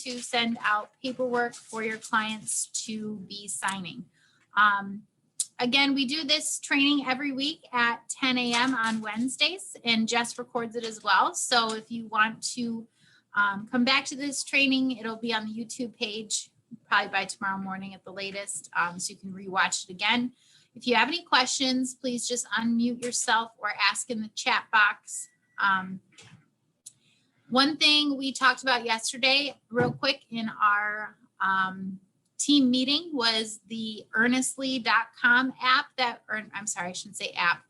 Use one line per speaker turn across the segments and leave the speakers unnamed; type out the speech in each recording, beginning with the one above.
to send out paperwork for your clients to be signing. Again, we do this training every week at 10 a.m. on Wednesdays, and Jess records it as well. So if you want to come back to this training, it'll be on the YouTube page probably by tomorrow morning at the latest, so you can rewatch it again. If you have any questions, please just unmute yourself or ask in the chat box. One thing we talked about yesterday, real quick, in our team meeting was the earnestly.com app I'm sorry, I shouldn't say app,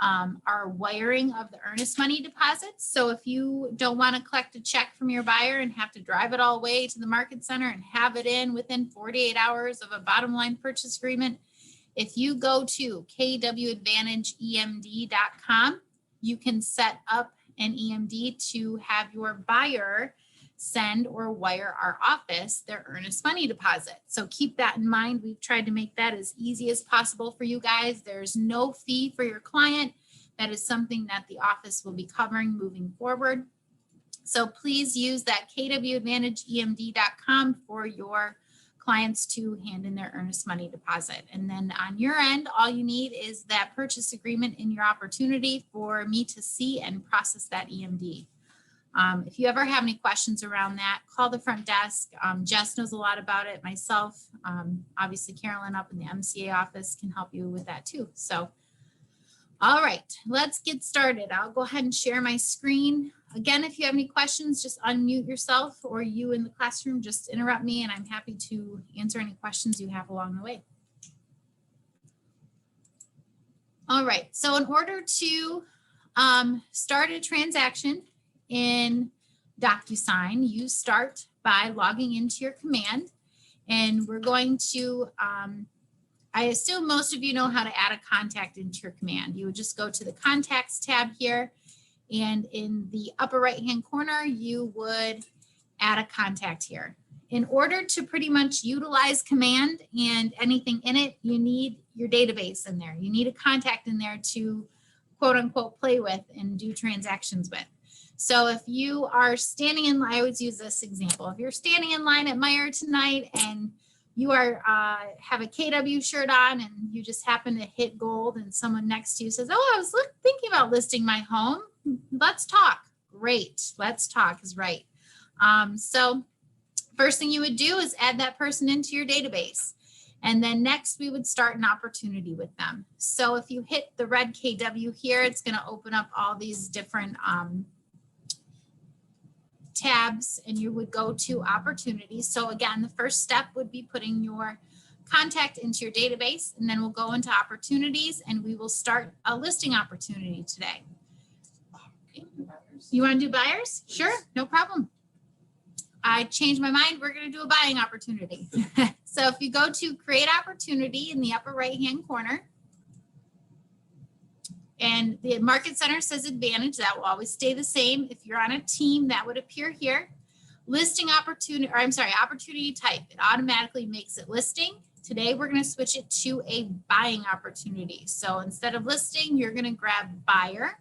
our wiring of the earnest money deposits. So if you don't want to collect a check from your buyer and have to drive it all the way to the market center and have it in within 48 hours of a bottom line purchase agreement, if you go to kwadvantageemd.com, you can set up an EMD to have your buyer send or wire our office their earnest money deposit. So keep that in mind. We've tried to make that as easy as possible for you guys. There's no fee for your client. That is something that the office will be covering moving forward. So please use that kwadvantageemd.com for your clients to hand in their earnest money deposit. And then on your end, all you need is that purchase agreement in your opportunity for me to see and process that EMD. If you ever have any questions around that, call the front desk. Jess knows a lot about it. Myself, obviously Carolyn up in the MCA office can help you with that too. So, all right, let's get started. I'll go ahead and share my screen. Again, if you have any questions, just unmute yourself, or you in the classroom, just interrupt me and I'm happy to answer any questions you have along the way. All right, so in order to start a transaction in DocuSign, you start by logging into your command, and we're going to, I assume most of you know how to add a contact into your command. You would just go to the contacts tab here, and in the upper right hand corner, you would add a contact here. In order to pretty much utilize command and anything in it, you need your database in there. You need a contact in there to quote unquote play with and do transactions with. So if you are standing in line, I always use this example. If you're standing in line at Meijer tonight and you are have a KW shirt on and you just happen to hit gold and someone next to you says, oh, I was thinking about listing my home. Let's talk. Great. Let's talk is right. So first thing you would do is add that person into your database. And then next we would start an opportunity with them. So if you hit the red KW here, it's going to open up all these different tabs, and you would go to opportunities. So again, the first step would be putting your contact into your database, and then we'll go into opportunities and we will start a listing opportunity today. You want to do buyers? Sure, no problem. I changed my mind. We're going to do a buying opportunity. So if you go to create opportunity in the upper right hand corner, and the market center says advantage, that will always stay the same. If you're on a team, that would appear here. Listing opportunity, or I'm sorry, opportunity type, it automatically makes it listing. Today, we're going to switch it to a buying opportunity. So instead of listing, you're going to grab buyer.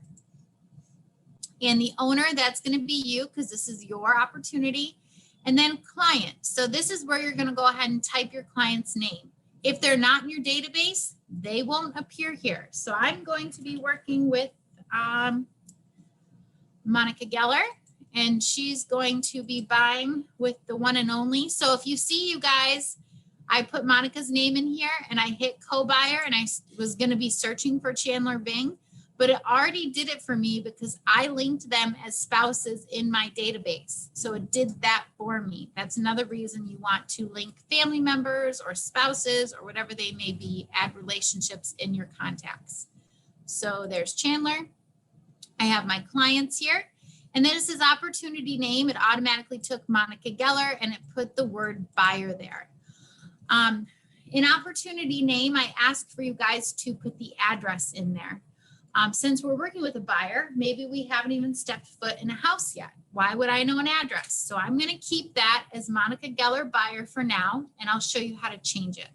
And the owner, that's going to be you because this is your opportunity. And then client. So this is where you're going to go ahead and type your client's name. If they're not in your database, they won't appear here. So I'm going to be working with Monica Geller, and she's going to be buying with the one and only. So if you see, you guys, I put Monica's name in here and I hit co-buyer, and I was going to be searching for Chandler Bing, but it already did it for me because I linked them as spouses in my database. So it did that for me. That's another reason you want to link family members or spouses or whatever they may be, add relationships in your contacts. So there's Chandler. I have my clients here. And then it says opportunity name. It automatically took Monica Geller and it put the word buyer there. In opportunity name, I asked for you guys to put the address in there. Since we're working with a buyer, maybe we haven't even stepped foot in a house yet. Why would I know an address? So I'm going to keep that as Monica Geller buyer for now, and I'll show you how to change it.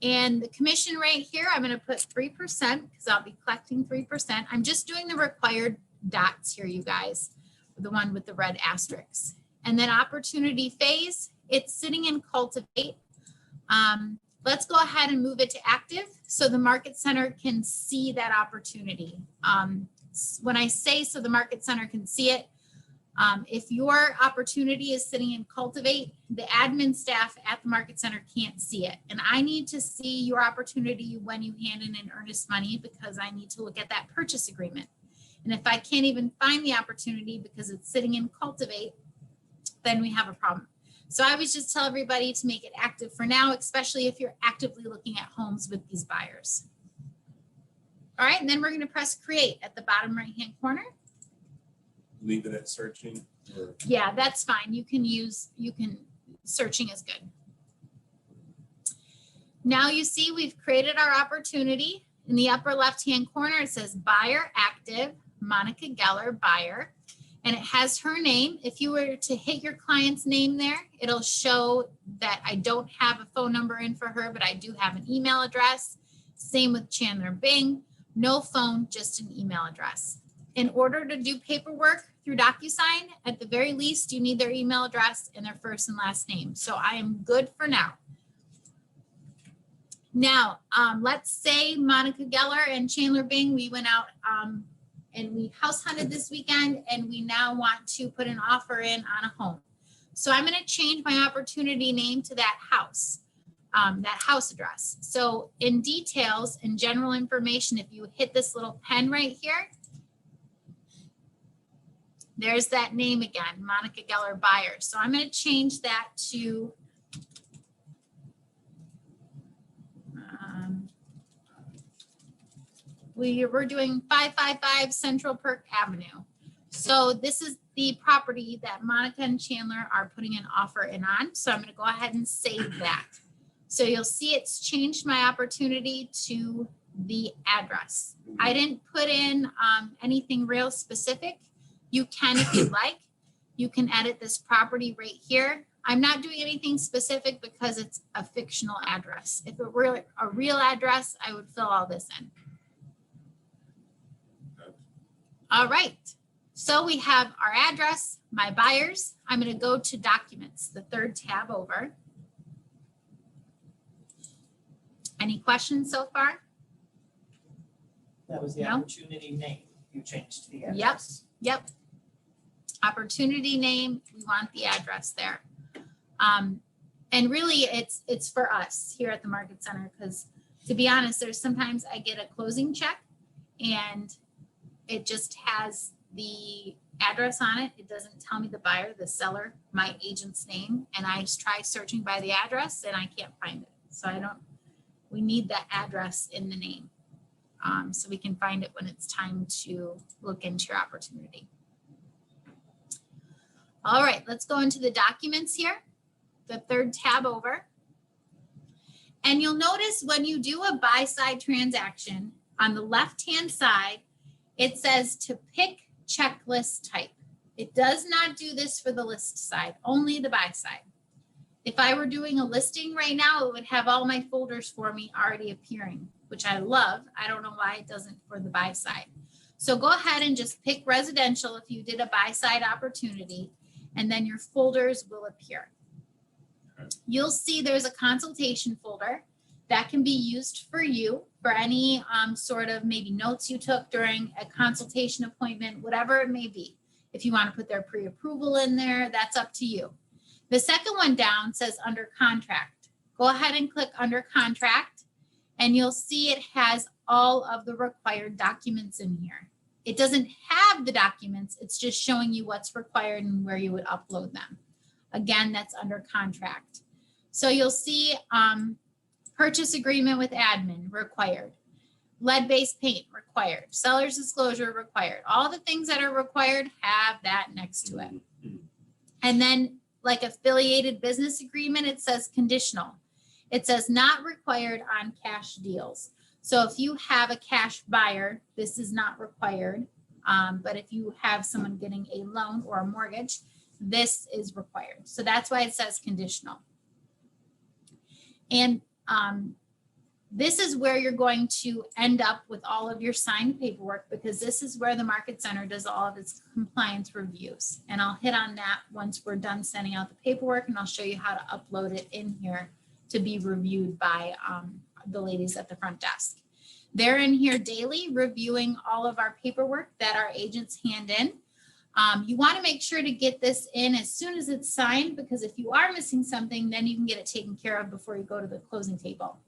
And the commission rate here, I'm going to put 3% because I'll be collecting 3%. I'm just doing the required dots here, you guys, the one with the red asterisks. And then opportunity phase, it's sitting in cultivate. Let's go ahead and move it to active so the Market Center can see that opportunity. When I say so the Market Center can see it, if your opportunity is sitting in cultivate, the admin staff at the Market Center can't see it. And I need to see your opportunity when you hand in an earnest money because I need to look at that purchase agreement. And if I can't even find the opportunity because it's sitting in cultivate, then we have a problem. So I would just tell everybody to make it active for now, especially if you're actively looking at homes with these buyers. All right, and then we're going to press create at the bottom right-hand corner.
Leave it at searching? Or?
Yeah, that's fine. Searching is good. Now you see we've created our opportunity. In the upper left-hand corner, it says buyer active, Monica Geller, buyer. And it has her name. If you were to hit your client's name there, it'll show that I don't have a phone number in for her, but I do have an email address. Same with Chandler Bing. No phone, just an email address. In order to do paperwork through DocuSign, at the very least, you need their email address and their first and last name. So I am good for now. Now, let's say Monica Geller and Chandler Bing, we went out and we house hunted this weekend and we now want to put an offer in on a home. So I'm going to change my opportunity name to that house address. So in details and general information, if you hit this little pen right here, there's that name again, Monica Geller buyer. So I'm going to change that to we're doing 555 Central Perk Avenue. So this is the property that Monica and Chandler are putting an offer in on. So I'm going to go ahead and save that. So you'll see it's changed my opportunity to the address. I didn't put in anything real specific. You can, if you'd like, you can edit this property right here. I'm not doing anything specific because it's a fictional address. If it were a real address, I would fill all this in. All right, so we have our address, my buyers. I'm going to go to documents, the third tab over. Any questions so far?
That was the opportunity name you changed to the address.
Yep. Opportunity name, we want the address there. And really it's for us here at the Market Center because to be honest, there's sometimes I get a closing check and it just has the address on it. It doesn't tell me the buyer, the seller, my agent's name. And I try searching by the address and I can't find it. So we need that address in the name so we can find it when it's time to look into your opportunity. All right, let's go into the documents here, the third tab over. And you'll notice when you do a buy-side transaction on the left-hand side, it says to pick checklist type. It does not do this for the list side, only the buy side. If I were doing a listing right now, it would have all my folders for me already appearing, which I love. I don't know why it doesn't for the buy side. So go ahead and just pick residential if you did a buy side opportunity, and then your folders will appear. You'll see there's a consultation folder that can be used for you for any sort of maybe notes you took during a consultation appointment, whatever it may be. If you want to put their pre-approval in there, that's up to you. The second one down says under contract. Go ahead and click under contract and you'll see it has all of the required documents in here. It doesn't have the documents, it's just showing you what's required and where you would upload them. Again, that's under contract. So you'll see purchase agreement with admin required, lead-based paint required, seller's disclosure required. All the things that are required have that next to it. And then like affiliated business agreement, it says conditional. It says not required on cash deals. So if you have a cash buyer, this is not required. But if you have someone getting a loan or a mortgage, this is required. So that's why it says conditional. And This is where you're going to end up with all of your signed paperwork, because this is where the Market Center does all of its compliance reviews. And I'll hit on that once we're done sending out the paperwork, and I'll show you how to upload it in here to be reviewed by the ladies at the front desk. They're in here daily reviewing all of our paperwork that our agents hand in. You want to make sure to get this in as soon as it's signed, because if you are missing something, then you can get it taken care of before you go to the closing table.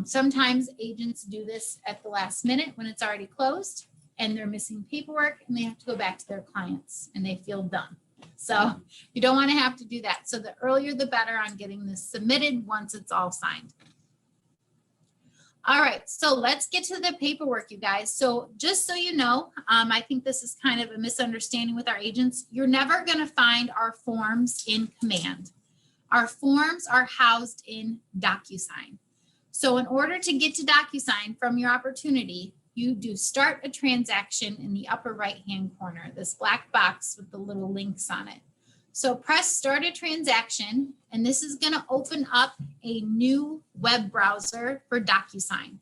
Sometimes agents do this at the last minute when it's already closed and they're missing paperwork and they have to go back to their clients and they feel dumb. So you don't want to have to do that. So the earlier the better on getting this submitted once it's all signed. All right, so let's get to the paperwork, you guys. So just so you know, I think this is kind of a misunderstanding with our agents. You're never going to find our forms in Command. Our forms are housed in DocuSign. So in order to get to DocuSign from your opportunity, you do start a transaction in the upper right-hand corner, this black box with the little links on it. So press start a transaction, and this is going to open up a new web browser for DocuSign.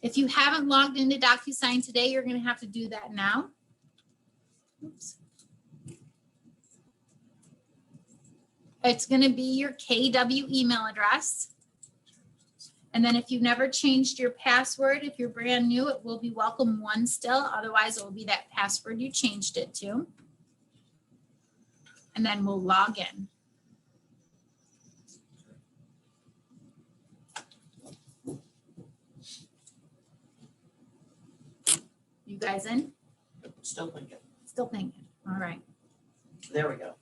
If you haven't logged into DocuSign today, you're going to have to do that now. Oops. It's going to be your KW email address. And then if you've never changed your password, if you're brand new, it will be welcome one still. Otherwise, it will be that password you changed it to. And then we'll log in. You guys in?
Still thinking.
Still thinking. All right.
There we go.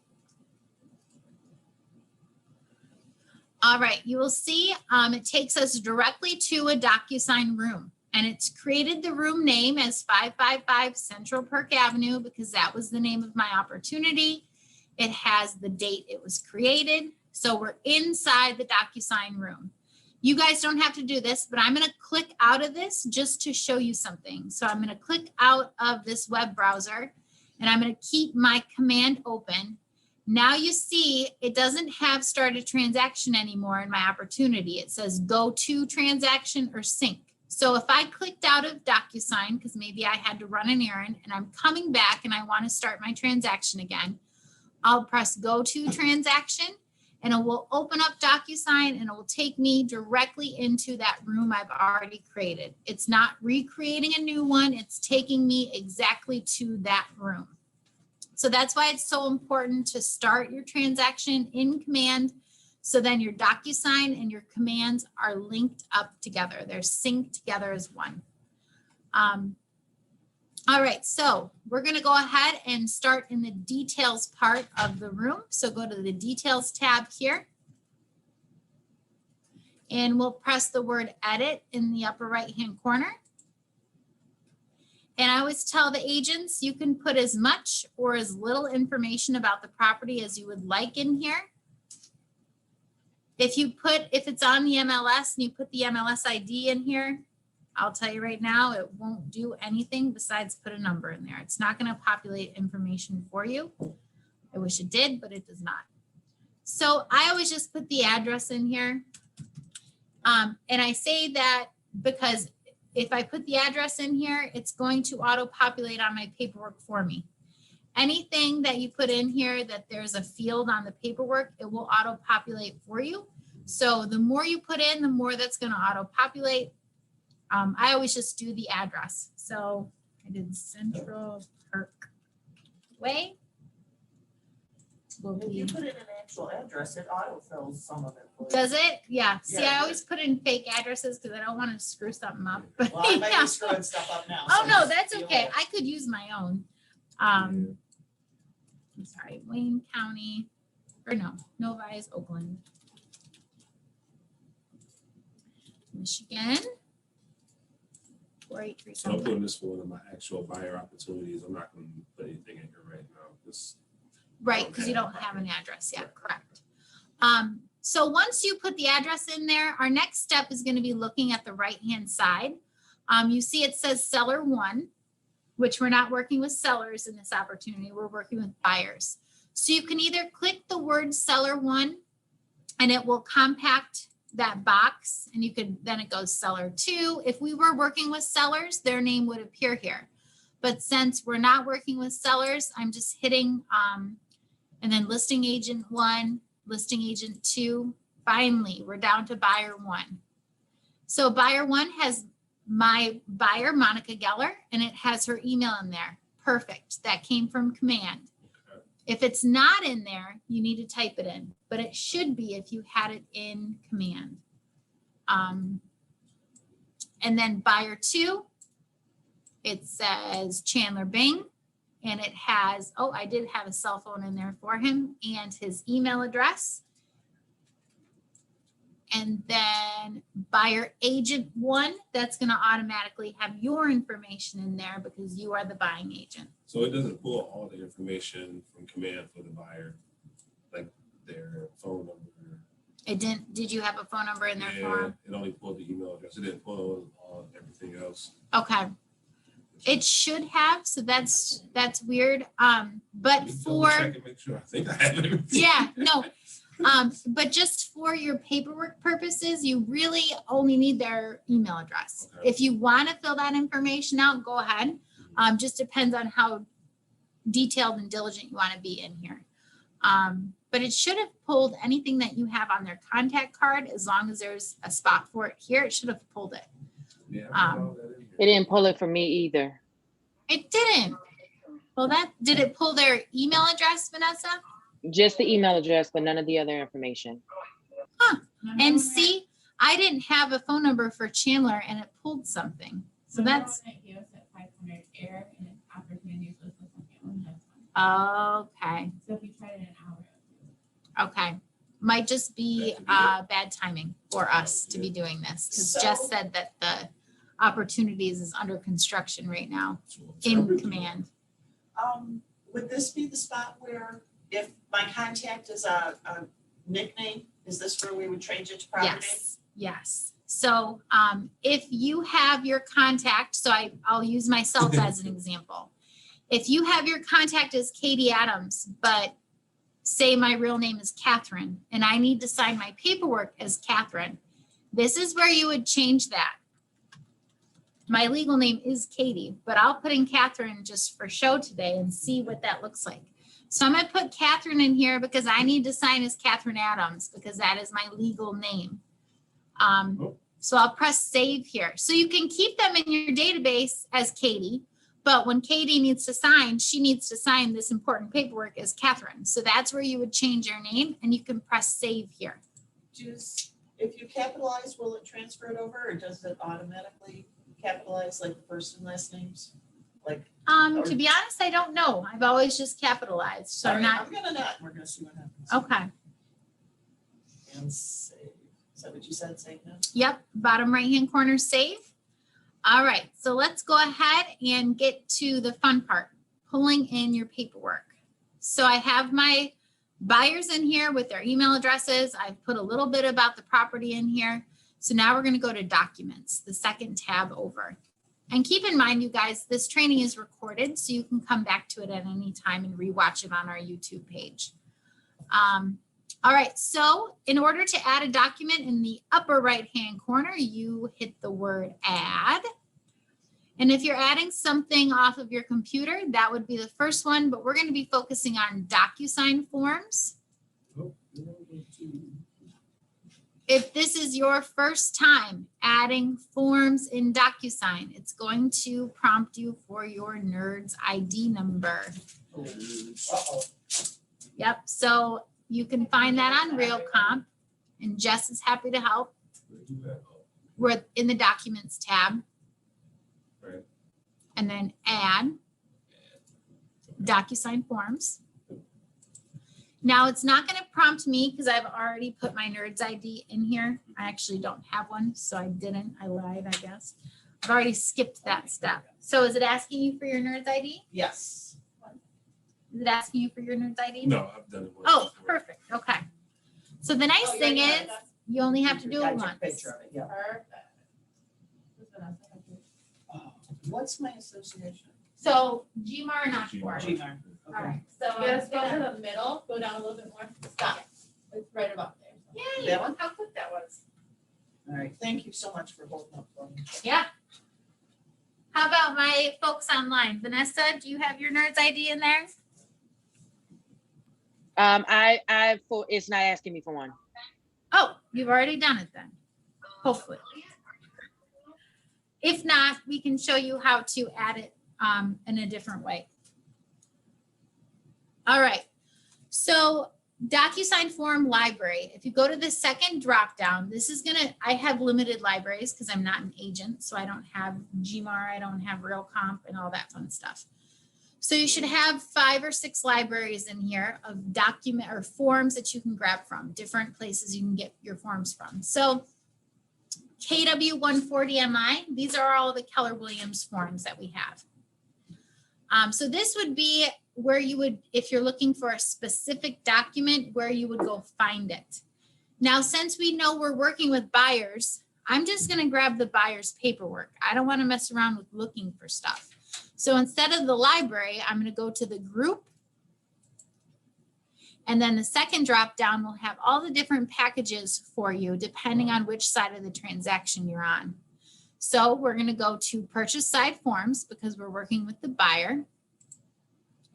All right, you will see it takes us directly to a DocuSign room, and it's created the room name as 555 Central Park Avenue because that was the name of my opportunity. It has the date it was created. So we're inside the DocuSign room. You guys don't have to do this, but I'm going to click out of this just to show you something. So I'm going to click out of this web browser, and I'm going to keep my command open. Now you see it doesn't have start a transaction anymore in my opportunity. It says go to transaction or sync. So if I clicked out of DocuSign, because maybe I had to run an errand and I'm coming back and I want to start my transaction again, I'll press go to transaction and it will open up DocuSign and it will take me directly into that room I've already created. It's not recreating a new one. It's taking me exactly to that room. So that's why it's so important to start your transaction in Command. So then your DocuSign and your commands are linked up together. They're synced together as one. All right, so we're going to go ahead and start in the details part of the room. So go to the details tab here. And we'll press the word edit in the upper right-hand corner. And I always tell the agents you can put as much or as little information about the property as you would like in here. If it's on the MLS and you put the MLS ID in here, I'll tell you right now, it won't do anything besides put a number in there. It's not going to populate information for you. I wish it did, but it does not. So I always just put the address in here. And I say that because if I put the address in here, it's going to auto-populate on my paperwork for me. Anything that you put in here that there's a field on the paperwork, it will auto-populate for you. So the more you put in, the more that's going to auto-populate. I always just do the address. So I did Central Park Way.
If you put in an actual address, it autofills some of it.
Does it? Yeah. See,
Yeah,
I always put in fake addresses because I don't want to screw something up. But
Well, I might
yeah.
be screwing stuff up now.
Oh,
so
no,
just
that's
deal
okay.
with it.
I could use my own. I'm sorry, Wayne County, or no, Novi is Oakland. Michigan.
So I'm
4837.
putting this for one of my actual buyer opportunities. I'm not going to put anything in here right now. This,
Right, because you don't have an address yet, correct. So once you put the address in there, our next step is going to be looking at the right-hand side. You see it says seller 1, which we're not working with sellers in this opportunity. We're working with buyers. So you can either click the word seller 1 and it will compact that box and you could, then it goes seller 2. If we were working with sellers, their name would appear here. But since we're not working with sellers, I'm just hitting, and then listing agent 1, listing agent 2. Finally, we're down to buyer 1. So buyer 1 has my buyer, Monica Geller, and it has her email in there. Perfect. That came from command.
Okay.
If it's not in there, you need to type it in, but it should be if you had it in command. And then buyer 2, it says Chandler Bing, and it has, oh, I did have a cell phone in there for him and his email address. And then buyer agent 1, that's going to automatically have your information in there because you are the buying agent.
So it doesn't pull all the information from command for the buyer, like their phone number.
It didn't, did you have a phone number in there for him?
It only pulled the email address. It didn't pull everything else.
Okay. It should have, so that's weird. But for,
Check and make sure. I think I have everything.
yeah, no. But just for your paperwork purposes, you really only need their email address.
Okay.
If you want to fill that information out, go ahead. Just depends on how detailed and diligent you want to be in here. But it should have pulled anything that you have on their contact card, as long as there's a spot for it here, it should have pulled it.
Yeah, I have all that in here.
It didn't pull it for me either.
It didn't. Well, did it pull their email address, Vanessa?
Just the email address, but none of the other information.
And see, I didn't have a phone number for Chandler and it pulled something. So that's, okay,
So if you tried it in an hour.
okay. Might just be bad timing for us to be doing this, because Jess said that the opportunities is under construction right now in command.
Would this be the spot where if my contact is a nickname, is this where we would change it to property?
Yes, yes. So if you have your contact, so I'll use myself as an example. If you have your contact as Katie Adams, but say my real name is Catherine and I need to sign my paperwork as Catherine, this is where you would change that. My legal name is Katie, but I'll put in Catherine just for show today and see what that looks like. So I'm going to put Catherine in here because I need to sign as Catherine Adams because that is my legal name. So I'll press save here. So you can keep them in your database as Katie, but when Katie needs to sign, she needs to sign this important paperwork as Catherine. So that's where you would change your name and you can press save here.
If you capitalize, will it transfer it over or does it automatically capitalize like the first and last names? Like,
To be honest, I don't know. I've always just capitalized. So I'm not,
I'm gonna not, we're gonna see what happens.
okay.
And save. Is that what you said, save now?
Yep, bottom right-hand corner, save. All right, so let's go ahead and get to the fun part, pulling in your paperwork. So I have my buyers in here with their email addresses. I've put a little bit about the property in here. So now we're going to go to documents, the second tab over. And keep in mind, you guys, this training is recorded, so you can come back to it at any time and rewatch it on our YouTube page. All right, so in order to add a document in the upper right-hand corner, you hit the word add. And if you're adding something off of your computer, that would be the first one, but we're going to be focusing on DocuSign forms. If this is your first time adding forms in DocuSign, it's going to prompt you for your NERDS ID number.
Uh-oh.
Yep, so you can find that on RealComp, and Jess is happy to help. We're in the Documents tab.
Right.
And then Add, DocuSign Forms. Now, it's not going to prompt me because I've already put my NERDS ID in here. I actually don't have one, so I didn't. I lied, I guess. I've already skipped that step. So is it asking you for your NERDS ID?
Yes.
Is it asking you for your NERDS ID?
No, I've done it once.
Oh, perfect. Okay. So the nice thing
yeah,
is you only have to do
I
it
took a
once.
picture of it, yeah.
Perfect.
Oh, what's my association?
So GMAR, not for.
Gmar.
All
Okay.
right. So
You gotta scroll to the middle, go down a little bit more, stop. It's right about there.
Yay,
That one?
how quick that was.
so much for holding up for me.
Yeah. How about my folks online? Vanessa, do you have your NERDS ID in there?
It's not asking me for one.
Oh, you've already done it then. Hopefully. If not, we can show you how to add it in a different way. All right. So DocuSign form library. If you go to the second drop down, this is I have limited libraries because I'm not an agent. So I don't have Gmar, I don't have RealComp and all that fun stuff. So you should have 5 or 6 libraries in here of document or forms that you can grab from, different places you can get your forms from. So KW 140MI, these are all the Keller Williams forms that we have. So this would be where you would, if you're looking for a specific document, where you would go find it. Now, since we know we're working with buyers, I'm just going to grab the buyer's paperwork. I don't want to mess around with looking for stuff. So instead of the library, I'm going to go to the group. And then the second drop down will have all the different packages for you, depending on which side of the transaction you're on. So we're going to go to purchase side forms because we're working with the buyer.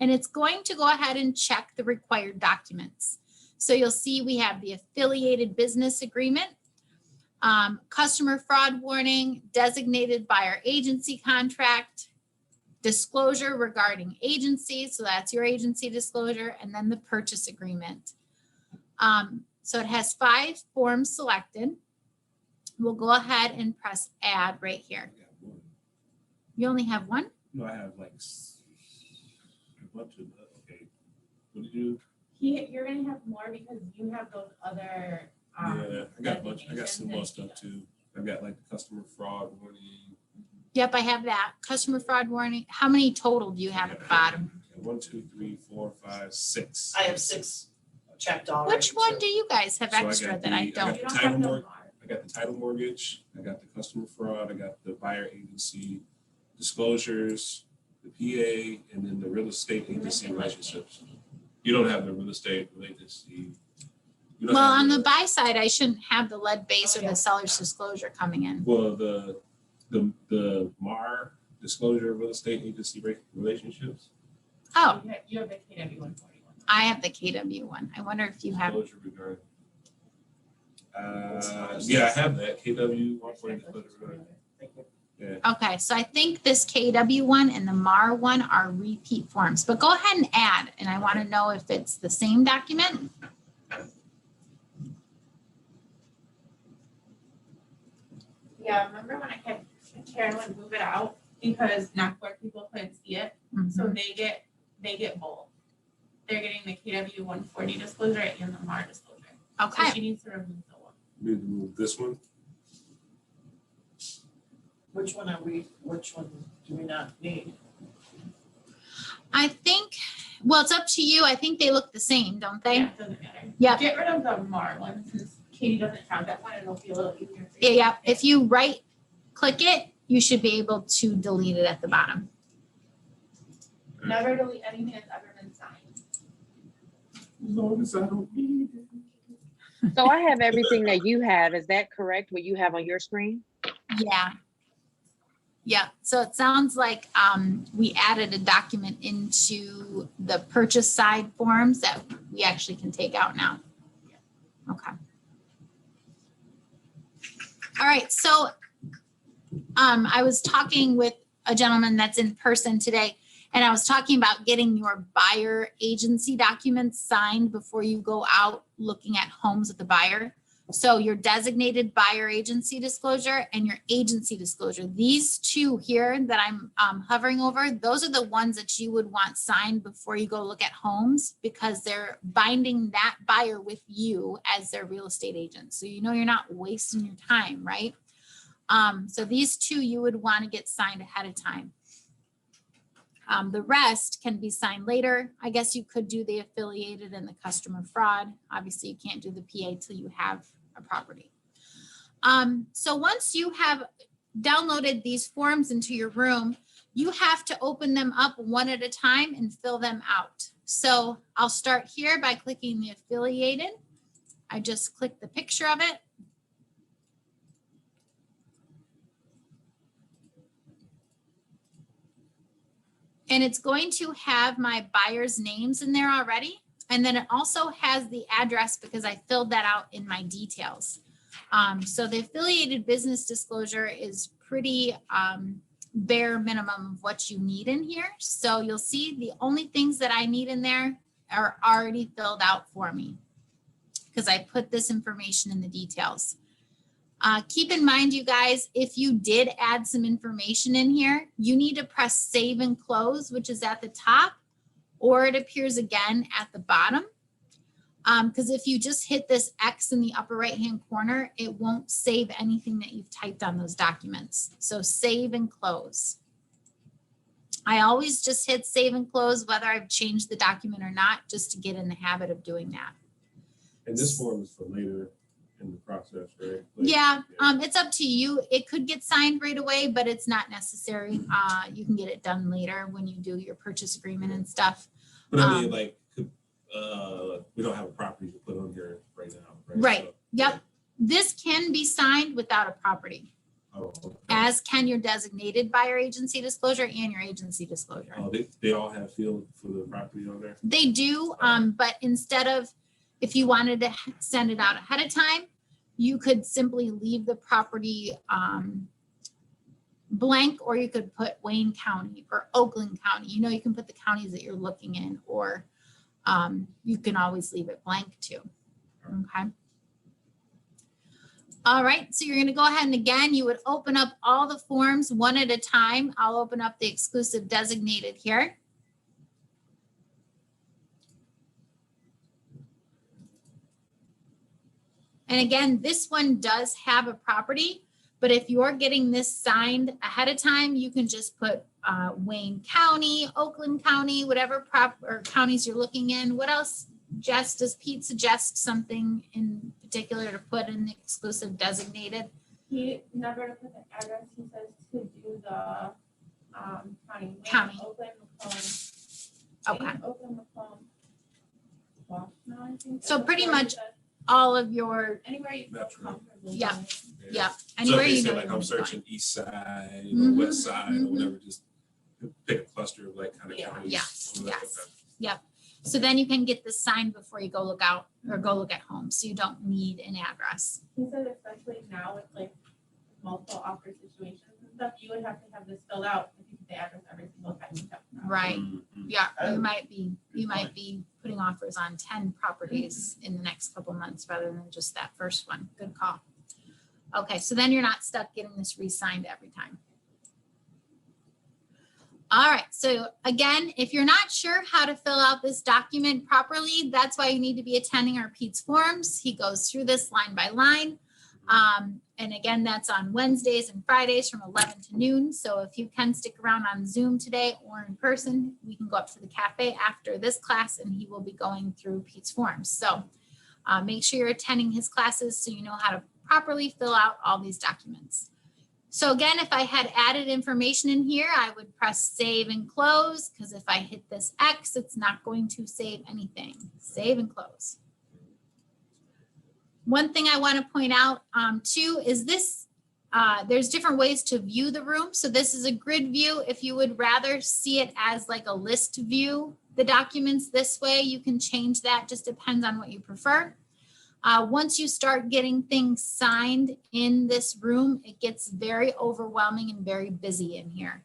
And it's going to go ahead and check the required documents. So you'll see we have the affiliated business agreement, customer fraud warning, designated buyer agency contract, disclosure regarding agency. So that's your agency disclosure, and then the purchase agreement. So it has 5 forms selected. We'll go ahead and press add right here.
I got one.
You only have one?
No, I have like a bunch of, okay. What did you?
You're gonna have more because you have those other.
Yeah, I got a bunch, I got
designations
some more
and-
stuff too. I got like the customer fraud warning.
Yep, I have that. Customer fraud warning. How many total do you have at the bottom?
1, 2, 3, 4, 5, 6.
I have 6 checked already.
Which one
too.
do you guys have
So I got
extra that
the-
I
I got
don't?
You don't
title
have no
more-
more.
I got the title mortgage, I got the customer fraud, I got the buyer agency disclosures, the PA, and then the real estate agency relationships. You don't have the real estate agency. you don't
Well,
have
on the buy side, I shouldn't have the lead base or
Oh, yeah.
the seller's disclosure coming in.
Well, the MAR disclosure real estate agency relationships.
Oh,
You have the KW 141.
I have the KW one. I wonder if you have,
Disclosure regarding. Yeah, I have that, KW 140 disclosure regarding.
Thank you.
Yeah,
okay, so I think this KW one and the MAR one are repeat forms, but go ahead and add, and I want to know if it's the same document.
Yeah, remember when I had Karen would move it out because Knockport people couldn't see it? So
Mhm.
they get both. They're getting the KW 140 disclosure and the MAR disclosure. So
Okay,
she needs to remove the one.
we need to move this one.
Which one do we not need?
I think, well, it's up to you. I think they look the same, don't they?
Yeah, it doesn't matter.
Yep.
Get rid of the MAR one since Katie doesn't have that one. It'll be a little easier for
Yeah,
you.
yeah. If you right click it, you should be able to delete it at the bottom.
Never delete anything that's ever been signed.
As long as I don't need it.
So I have everything that you have. Is that correct? What you have on your screen?
Yeah. Yeah, so it sounds like we added a document into the purchase side forms that we actually can take out now. Okay. All right, so I was talking with a gentleman that's in person today, and I was talking about getting your buyer agency documents signed before you go out looking at homes with the buyer. So your designated buyer agency disclosure and your agency disclosure, these two here that I'm hovering over, those are the ones that you would want signed before you go look at homes because they're binding that buyer with you as their real estate agent. So you know you're not wasting your time, right? So these two you would want to get signed ahead of time. The rest can be signed later. I guess you could do the affiliated and the customer fraud. Obviously, you can't do the PA till you have a property. So once you have downloaded these forms into your room, you have to open them up one at a time and fill them out. So I'll start here by clicking the affiliated. I just click the picture of it. And it's going to have my buyer's names in there already. And then it also has the address because I filled that out in my details. So the affiliated business disclosure is pretty bare minimum of what you need in here. So you'll see the only things that I need in there are already filled out for me because I put this information in the details. Keep in mind, you guys, if you did add some information in here, you need to press save and close, which is at the top, or it appears again at the bottom. Because if you just hit this X in the upper right-hand corner, it won't save anything that you've typed on those documents. So save and close. I always just hit save and close, whether I've changed the document or not, just to get in the habit of doing that.
And this form is for later in the process, right? Like,
Yeah, it's up to you. It could get signed right away, but it's not necessary. You can get it done later when you do your purchase agreement and stuff.
But I mean, like, we don't have a property to put on here right now, right?
Right.
So,
Yep. This can be signed without a property,
oh, okay.
as can your designated buyer agency disclosure and your agency disclosure.
Oh, they all have field for the property on there?
They do, but instead of, if you wanted to send it out ahead of time, you could simply leave the property blank, or you could put Wayne County or Oakland County. You know, you can put the counties that you're looking in, or you can always leave it blank too. Okay. All right, so you're going to go ahead and again, you would open up all the forms one at a time. I'll open up the exclusive designated here. And again, this one does have a property, but if you're getting this signed ahead of time, you can just put Wayne County, Oakland County, whatever or counties you're looking in. What else, Jess? Does Pete suggest something in particular to put in the exclusive designated?
He never put the address. He says to do the county.
County.
Oakland, Macomb.
Okay.
Oakland, Macomb. Washington, I think.
So pretty
That's what he
much
said.
all of your,
Anywhere you feel
That's right.
comfortable.
Yeah.
doing.
yeah,
So
anywhere
if they
you
say
know.
like
you
I'm
want to
searching east side or
Mhm,
west side or
mhm.
whatever, just pick a cluster of like kind of
Yeah.
counties.
Yes,
or whatever.
yes. So then you can get this signed before you go look out or go look at home. So you don't need an address.
He said especially now with like multiple offer situations and stuff, you would have to have this filled out if you put the address every single time you step out.
Right.
Mhm.
Yeah,
Oh,
you might be
point.
putting offers on 10 properties in the next couple months rather than just that first one. Good call. Okay, so then you're not stuck getting this re-signed every time. All right, so again, if you're not sure how to fill out this document properly, that's why you need to be attending our Pete's forums. He goes through this line by line. And again, that's on Wednesdays and Fridays from 11 to noon. So if you can stick around on Zoom today or in person, we can go up to the cafe after this class and he will be going through Pete's forms. So make sure you're attending his classes so you know how to properly fill out all these documents. So again, if I had added information in here, I would press save and close, because if I hit this X, it's not going to save anything. Save and close. One thing I want to point out too is this, there's different ways to view the room. So this is a grid view. If you would rather see it as like a list view, the documents this way, you can change that. Just depends on what you prefer. Once you start getting things signed in this room, it gets very overwhelming and very busy in here.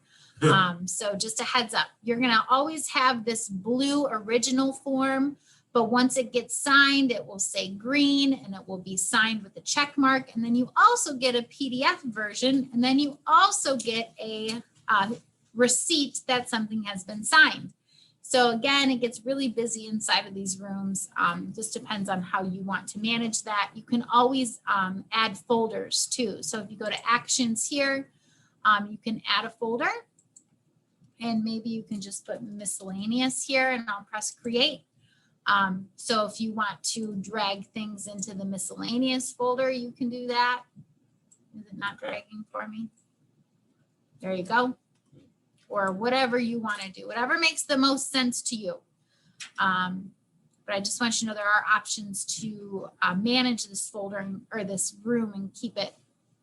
So just a heads up, you're going to always have this blue original form, but once it gets signed, it will say green and it will be signed with a check mark. And then you also get a PDF version, and then you also get a receipt that something has been signed. So again, it gets really busy inside of these rooms. Just depends on how you want to manage that. You can always add folders too. So if you go to actions here, you can add a folder, and maybe you can just put miscellaneous here, and I'll press create. So if you want to drag things into the miscellaneous folder, you can do that. Is it not dragging for me? There you go. Or whatever you want to do, whatever makes the most sense to you. But I just want you to know there are options to manage this folder or this room and keep it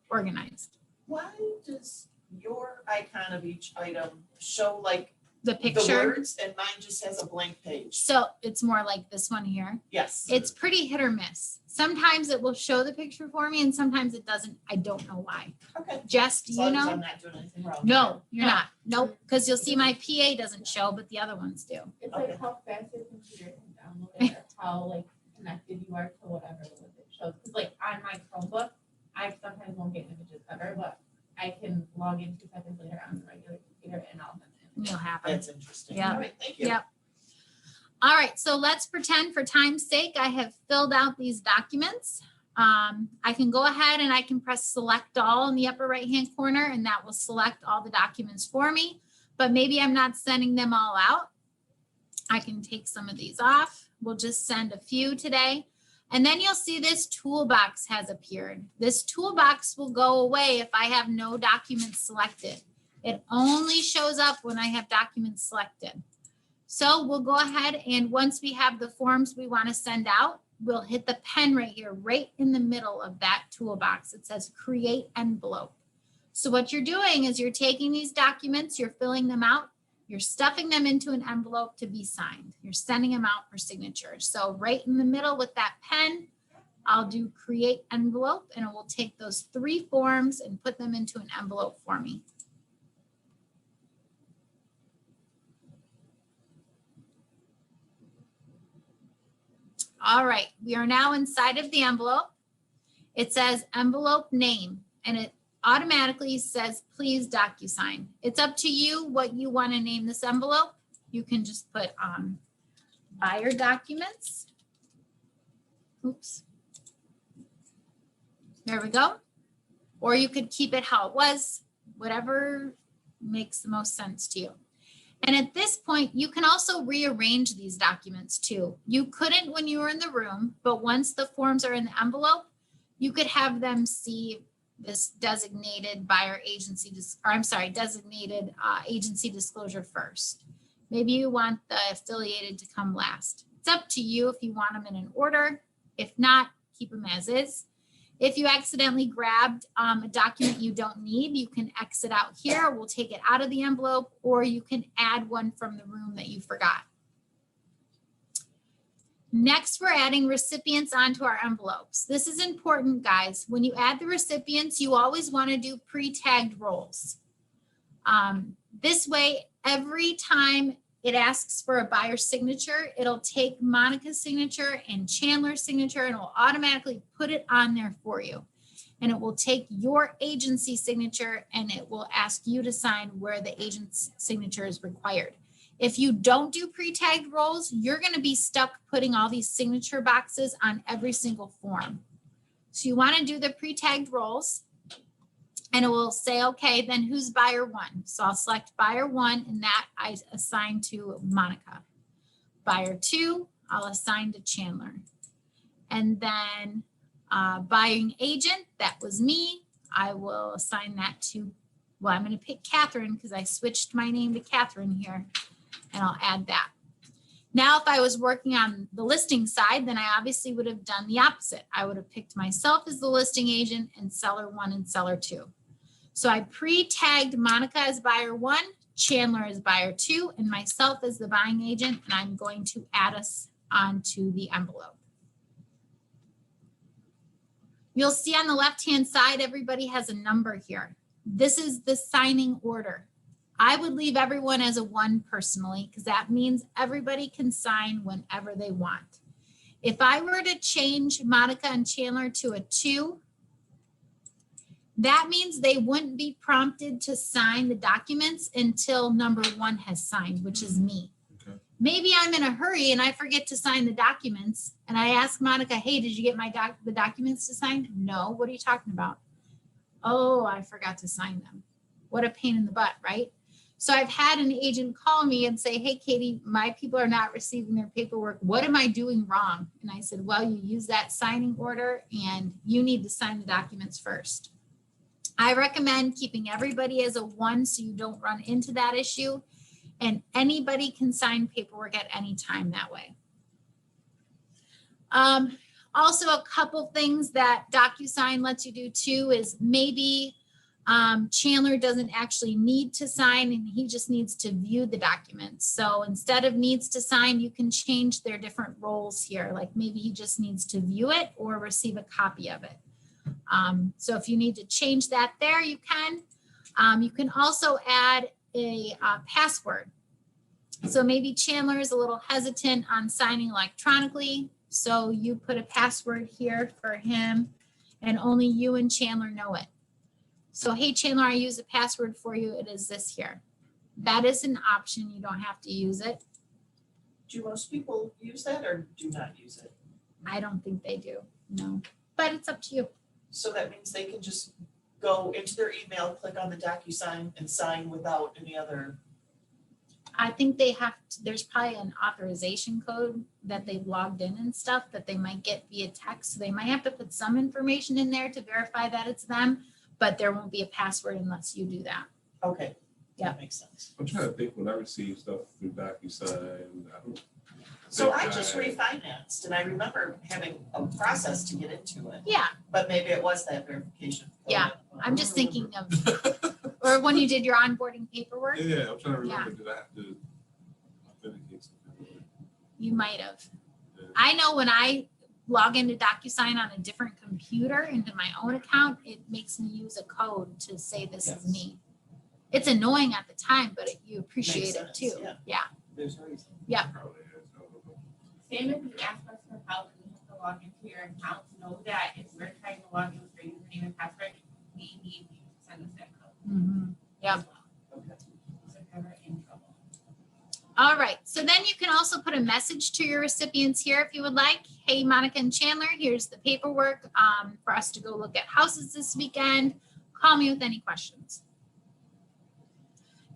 organized.
Why does your icon of each item show like
The
the
picture.
words, and mine just has a blank page.
So it's more like this one here.
Yes.
It's pretty hit or miss. Sometimes it will show the picture for me and sometimes it doesn't. I don't know why.
Okay.
Jess, do
As
you
long as
know?
I'm not doing anything wrong.
No, you're
No.
not. Nope. Because you'll see my PA doesn't show, but the other ones do.
It's
Okay.
like how fast your computer can download it, or how like connected you are to whatever it shows. Cause like on my Chromebook, I sometimes won't get images ever, but I can log in 2 seconds later on the regular computer and I'll send it.
You'll happen.
That's interesting.
Yeah.
All right, thank you.
Yep. All right, so let's pretend for time's sake, I have filled out these documents. I can go ahead and I can press select all in the upper right-hand corner and that will select all the documents for me. But maybe I'm not sending them all out. I can take some of these off. We'll just send a few today. And then you'll see this toolbox has appeared. This toolbox will go away if I have no documents selected. It only shows up when I have documents selected. So we'll go ahead and once we have the forms we want to send out, we'll hit the pen right here, right in the middle of that toolbox. It says create envelope. So what you're doing is you're taking these documents, you're filling them out, you're stuffing them into an envelope to be signed. You're sending them out for signature. So right in the middle with that pen, I'll do create envelope and it will take those 3 forms and put them into an envelope for me. All right, we are now inside of the envelope. It says envelope name and it automatically says, please DocuSign. It's up to you what you want to name this envelope. You can just put buyer documents. Oops. There we go. Or you could keep it how it was, whatever makes the most sense to you. And at this point, you can also rearrange these documents too. You couldn't when you were in the room, but once the forms are in the envelope, you could have them see this designated buyer agency, designated agency disclosure first. Maybe you want the affiliated to come last. It's up to you if you want them in an order. If not, keep them as is. If you accidentally grabbed a document you don't need, you can exit out here. We'll take it out of the envelope, or you can add one from the room that you forgot. Next, we're adding recipients onto our envelopes. This is important, guys. When you add the recipients, you always want to do pre-tagged roles. This way, every time it asks for a buyer signature, it'll take Monica's signature and Chandler's signature and it will automatically put it on there for you. And it will take your agency signature and it will ask you to sign where the agent's signature is required. If you don't do pre-tagged roles, you're going to be stuck putting all these signature boxes on every single form. So you want to do the pre-tagged roles. And it will say, okay, then who's buyer 1? So I'll select buyer 1 and that I assign to Monica. Buyer 2, I'll assign to Chandler. And then buying agent, that was me. I will assign that to, well, I'm going to pick Catherine because I switched my name to Catherine here and I'll add that. Now, if I was working on the listing side, then I obviously would have done the opposite. I would have picked myself as the listing agent and seller 1 and seller 2. So I pre-tagged Monica as buyer 1, Chandler as buyer 2, and myself as the buying agent, and I'm going to add us onto the envelope. You'll see on the left-hand side, everybody has a number here. This is the signing order. I would leave everyone as a 1 personally, because that means everybody can sign whenever they want. If I were to change Monica and Chandler to a 2, that means they wouldn't be prompted to sign the documents until number 1 has signed, which is me.
Okay.
Maybe I'm in a hurry and I forget to sign the documents and I ask Monica, hey, did you get my the documents to sign? No, what are you talking about? Oh, I forgot to sign them. What a pain in the butt, right? So I've had an agent call me and say, hey, Katie, my people are not receiving their paperwork. What am I doing wrong? And I said, well, you use that signing order and you need to sign the documents first. I recommend keeping everybody as a 1 so you don't run into that issue. And anybody can sign paperwork at any time that way. Also, a couple things that DocuSign lets you do too is maybe Chandler doesn't actually need to sign and he just needs to view the documents. So instead of needs to sign, you can change their different roles here. Like maybe he just needs to view it or receive a copy of it. So if you need to change that there, you can. You can also add a password. So maybe Chandler is a little hesitant on signing electronically. So you put a password here for him and only you and Chandler know it. So, hey, Chandler, I use a password for you. It is this here. That is an option. You don't have to use it.
Do most people use that or do not use it?
I don't think they do. No, but it's up to you.
So that means they can just go into their email, click on the DocuSign and sign without any other.
I think they have to, there's probably an authorization code that they've logged in and stuff that they might get via text. So they might have to put some information in there to verify that it's them, but there won't be a password unless you do that.
Okay.
Yeah.
That makes sense.
I'm trying to think when I receive stuff through DocuSign, I don't.
So I
think
just refinanced and I remember having a process to get into it,
Yeah,
but maybe it was that verification.
Yeah, I'm just thinking of, or when you did your onboarding paperwork,
Yeah, I'm trying to remember, did I have to authenticate something?
you might have.
Yeah.
I know when I log into DocuSign on a different computer into my own account, it makes me use a code to say this is
Yes.
me. It's annoying at the time, but you appreciate
Makes
it
sense,
too.
yeah.
Yeah,
There's a reason.
Probably is, I don't know.
Same if you ask us for help and you have to log into your account, know that if we're trying to log in with your username and password, we need you to send us that code.
Mhm. Yep.
as well.
Okay.
So if ever in trouble.
All right, so then you can also put a message to your recipients here if you would like. Hey, Monica and Chandler, here's the paperwork for us to go look at houses this weekend. Call me with any questions.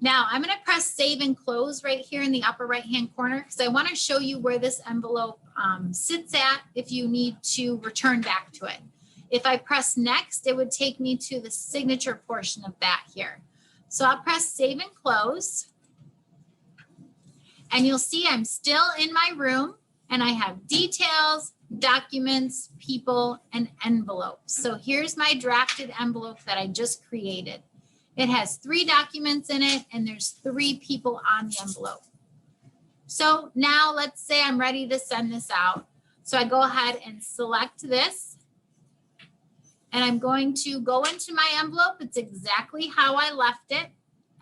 Now I'm gonna press save and close right here in the upper right-hand corner because I wanna show you where this envelope sits at if you need to return back to it. If I press next, it would take me to the signature portion of that here. So I'll press save and close. And you'll see I'm still in my room and I have details, documents, people, and envelopes. So here's my drafted envelope that I just created. It has 3 documents in it and there's 3 people on the envelope. So now let's say I'm ready to send this out. So I go ahead and select this. And I'm going to go into my envelope. It's exactly how I left it.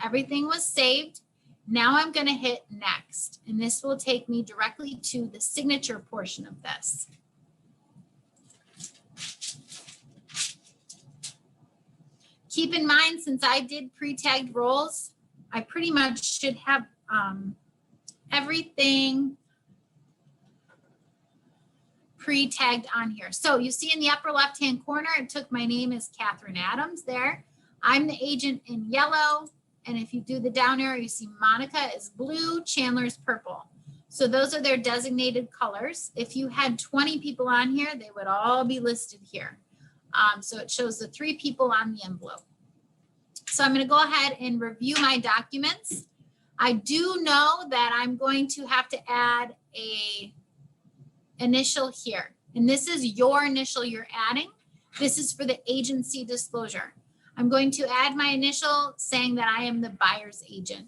Everything was saved. Now I'm going to hit next, and this will take me directly to the signature portion of this. Keep in mind, since I did pre-tagged roles, I pretty much should have everything pre-tagged on here. So you see in the upper left-hand corner, it took my name as Catherine Adams there. I'm the agent in yellow. And if you do the down arrow, you see Monica is blue, Chandler's purple. So those are their designated colors. If you had 20 people on here, they would all be listed here. So it shows the 3 people on the envelope. So I'm going to go ahead and review my documents. I do know that I'm going to have to add a initial here. And this is your initial you're adding. This is for the agency disclosure. I'm going to add my initial saying that I am the buyer's agent.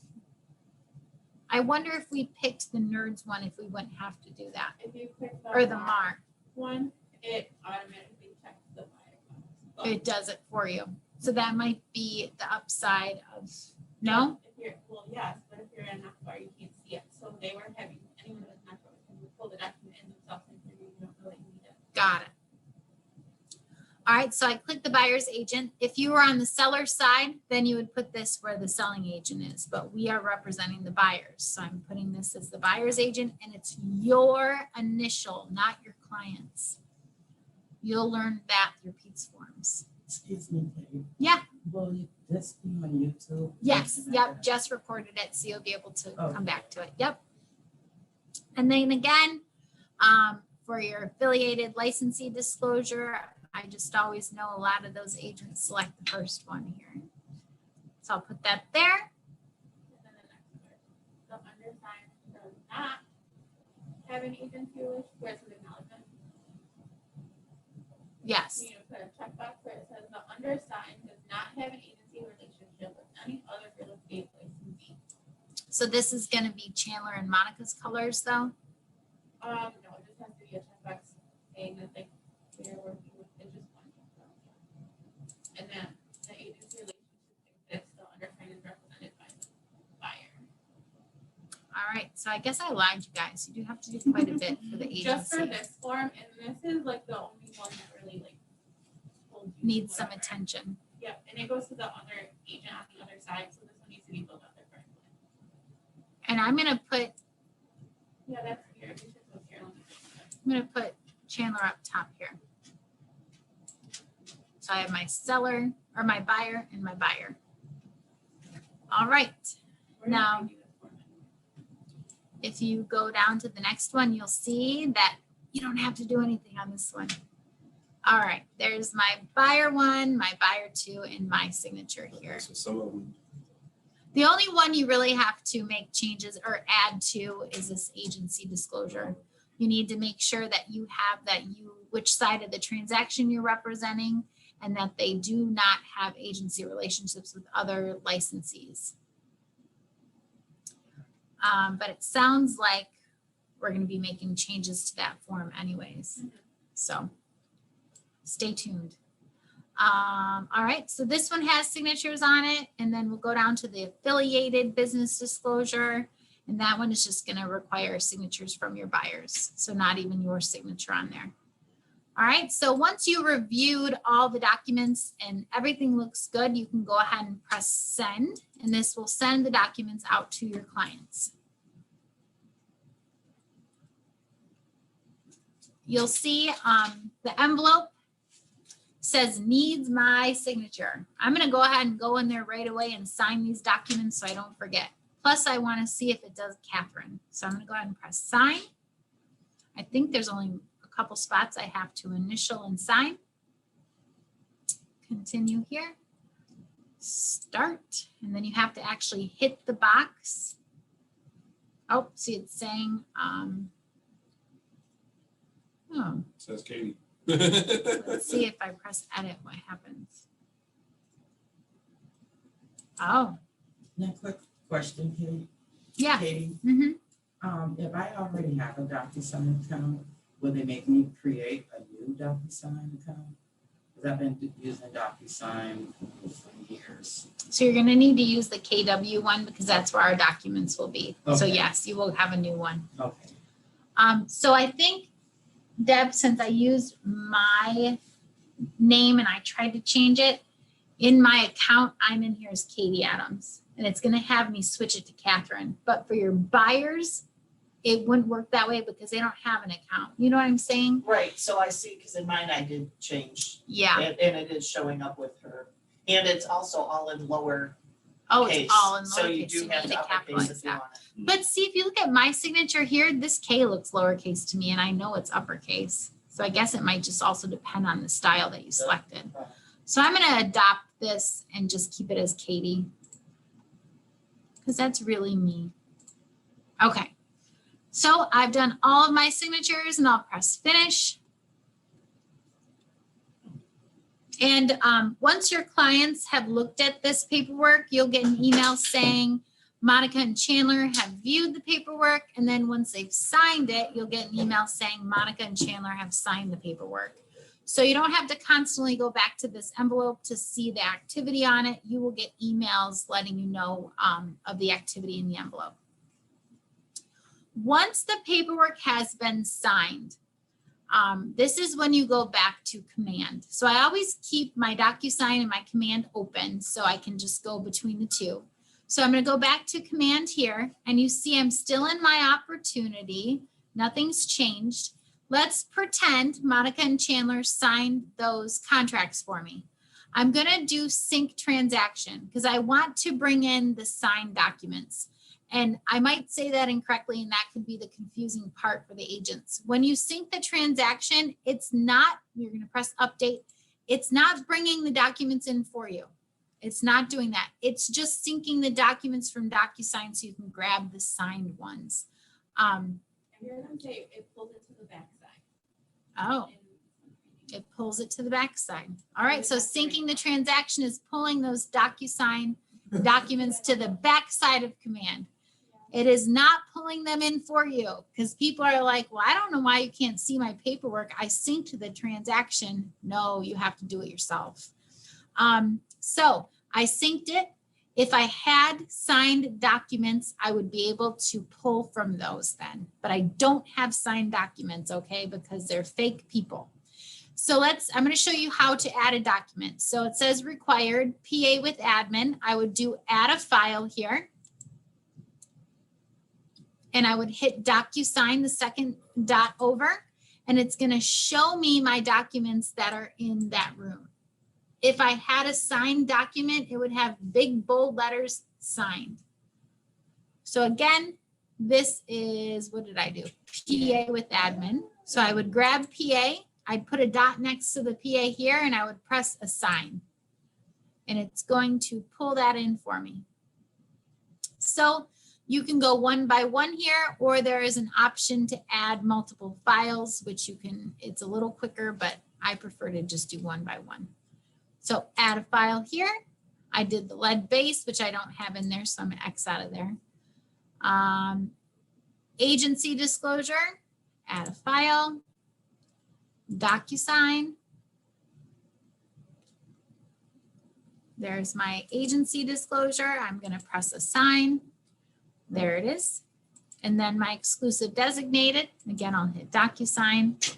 I wonder if we picked the nerds one, if we wouldn't have to do that.
If you click
Or the mark.
one, it automatically checks the buyer.
It does it for you. So that might be the upside of, no?
If you're, well, yes, but if you're in a bar, you can't see it. So they were having anyone that's not going to pull the document in themselves and you don't know that you need it.
Got it. All right, so I click the buyer's agent. If you were on the seller's side, then you would put this where the selling agent is, but we are representing the buyers. So I'm putting this as the buyer's agent and it's your initial, not your client's. You'll learn that through Pete's forms.
Excuse me, Kate.
Yeah.
Will this be on YouTube?
Yes, yep, just recorded it, so you'll be able to
Oh.
come back to it, yep. And then again, for your affiliated licensee disclosure, I just always know a lot of those agents select the first one here. So I'll put that there.
And then the next part, the undersigned does not have an agency relation, where's the acknowledgement?
Yes,
You need to put a checkbox where it says the undersigned does not have an agency
So this is gonna be Chandler and Monica's colors though?
No, it just has to be a checkbox saying that they, they're working with, it's just one. And then the agency relationship exists, the undersigned is represented by the buyer.
All right, so I guess I lied, you guys. You do have to do quite a bit for the
Just for
agency.
this form, and this is like the only one that really like told you
Needs some
whatever.
attention.
Yep, and it goes to the other agent on the other side, so this one needs to be filled out differently.
And I'm gonna put
Yeah, that's here, we should go here.
I'm gonna put Chandler up top here. So I have my seller or my buyer and my buyer. All right,
Where did I
Now-
do this form?
if you go down to the next one, you'll see that you don't have to do anything on this one. All right, there's my buyer one, my buyer two, and my signature here.
So some of them,
The only one you really have to make changes or add to is this agency disclosure. You need to make sure that you have which side of the transaction you're representing, and that they do not have agency relationships with other licensees. But it sounds like we're gonna be making changes to that form anyways. So stay tuned. All right, so this one has signatures on it, and then we'll go down to the affiliated business disclosure. And that one is just gonna require signatures from your buyers, so not even your signature on there. All right, so once you reviewed all the documents and everything looks good, you can go ahead and press send, and this will send the documents out to your clients. You'll see the envelope says needs my signature. I'm gonna go ahead and go in there right away and sign these documents so I don't forget. Plus, I wanna see if it does Catherine. So I'm gonna go ahead and press sign. I think there's only a couple spots I have to initial and sign. Continue here. Start, and then you have to actually hit the box. Oh, see it's saying, oh,
says Katie.
let's see if I press edit, what happens? Oh,
Now, quick question, Katie.
yeah.
Katie,
Mhm.
if I already have a DocuSign account, will they make me create a new DocuSign account? Because I've been using DocuSign for years.
So you're gonna need to use the KW one because that's where our documents will be. So
Okay.
yes, you will have a new one.
Okay.
So I think, Deb, since I used my name and I tried to change it, in my account, I'm in here as Katie Adams, and it's gonna have me switch it to Catherine. But for your buyers, it wouldn't work that way because they don't have an account. You know what I'm saying?
Right, so I see, because in mine I did change,
Yeah.
and it is showing up with her. And it's also all in lower
Oh,
case.
it's all in
So you
lowercase.
do
You
have
need
to
to
uppercase
capitalize
if you
that.
want it.
But see, if you look at my signature here, this K looks lowercase to me, and I know it's uppercase. So I guess it might just also depend on the style that you selected. So I'm gonna adopt this and just keep it as Katie, because that's really me. Okay, so I've done all of my signatures, and I'll press finish. And once your clients have looked at this paperwork, you'll get an email saying Monica and Chandler have viewed the paperwork. And then once they've signed it, you'll get an email saying Monica and Chandler have signed the paperwork. So you don't have to constantly go back to this envelope to see the activity on it. You will get emails letting you know of the activity in the envelope. Once the paperwork has been signed, this is when you go back to command. So I always keep my DocuSign and my command open so I can just go between the two. So I'm going to go back to command here, and you see I'm still in my opportunity. Nothing's changed. Let's pretend Monica and Chandler signed those contracts for me. I'm going to do sync transaction because I want to bring in the signed documents. And I might say that incorrectly, and that could be the confusing part for the agents. When you sync the transaction, it's not, you're going to press update. It's not bringing the documents in for you. It's not doing that. It's just syncing the documents from DocuSign so you can grab the signed ones.
And you're gonna say it pulls it to the backside.
Oh, it pulls it to the backside. All right, so syncing the transaction is pulling those DocuSign documents to the backside of command. It is not pulling them in for you because people are like, well, I don't know why you can't see my paperwork. I synced the transaction. No, you have to do it yourself. So I synced it. If I had signed documents, I would be able to pull from those then, but I don't have signed documents, okay, because they're fake people. So I'm going to show you how to add a document. So it says required PA with admin. I would do add a file here. And I would hit DocuSign, the second dot over, and it's going to show me my documents that are in that room. If I had a signed document, it would have big bold letters signed. So again, this is, what did I do? PA with admin. So I would grab PA, I'd put a dot next to the PA here, and I would press assign. And it's going to pull that in for me. So you can go one by one here, or there is an option to add multiple files, which you can, it's a little quicker, but I prefer to just do one by one. So add a file here. I did the lead base, which I don't have in there, so I'm gonna X out of there. Agency disclosure, add a file, DocuSign. There's my agency disclosure. I'm gonna press assign. There it is. And then my exclusive designated, again, I'll hit DocuSign.